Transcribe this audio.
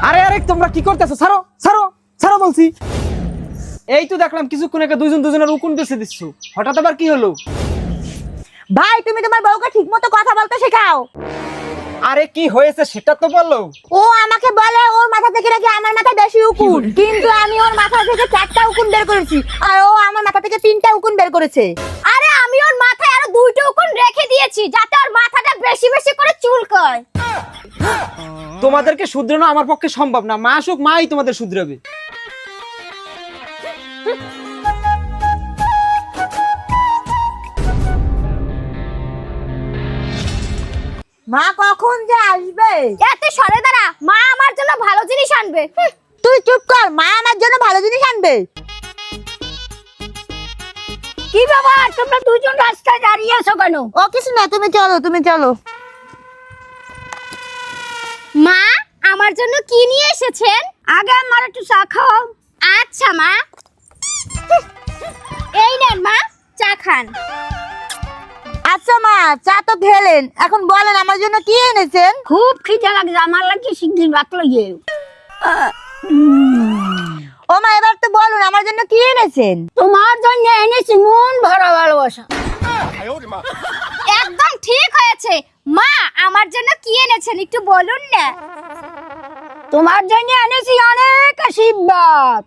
আরে আরে তোমরা কি করতেছো? ছাড়ো ছাড়ো ছাড়ো বলছি। এই তো দেখলাম কিছুক্ষণ আগে দুজন দুজনের উকুন বেছে দিচ্ছ, হঠাৎ আবার কি হলো? ভাই তুমি তোমার বউকে ঠিকমতো কথা বলতে শেখাও। আরে কি হয়েছে সেটা তো বলো। ও আমাকে বলে ওর মাথা থেকে নাকি আমার মাথায় বেশি উকুন, কিন্তু আমি ওর মাথা থেকে 4টা উকুন বের করেছি আর ও আমার মাথা থেকে 3টা উকুন বের করেছে। আরে আমি ওর মাথায় আরো 2টা উকুন রেখে দিয়েছি যাতে ওর মাথাটা বেশি বেশি করে চুলকায়। তোমাদেরকে শুধরানো আমার পক্ষে সম্ভব না, মা আসুক মাই তোমাদের শুধরাবে। মা কখন যে আসবে? এত সরে দাঁড়া, মা আমার জন্য ভালো জিনিস আনবে। তুই চুপ কর, মা আমার জন্য ভালো জিনিস আনবে। কি ব্যাপার তোমরা দুজন রাস্তায় দাঁড়িয়ে আছো কেন? ও কিছু না, তুমি চলো তুমি চলো। মা আমার জন্য কি নিয়ে এসেছেন? আগে আমার একটু চা খাও। আচ্ছা মা। এই নেন মা, চা খান। আচ্ছা মা, চা তো খেলেন, এখন বলেন আমার জন্য কি এনেছেন? খুব খিদে লাগছে, আমার লাগছে শিগগির ভাত লইয়ে। ও মা এবার তো বলুন আমার জন্য কি এনেছেন? তোমার জন্য এনেছি মন ভরা ভালোবাসা। একদম ঠিক হয়েছে। মা আমার জন্য কি এনেছেন একটু বলুন না। তোমার জন্য এনেছি অনেক আশীর্বাদ।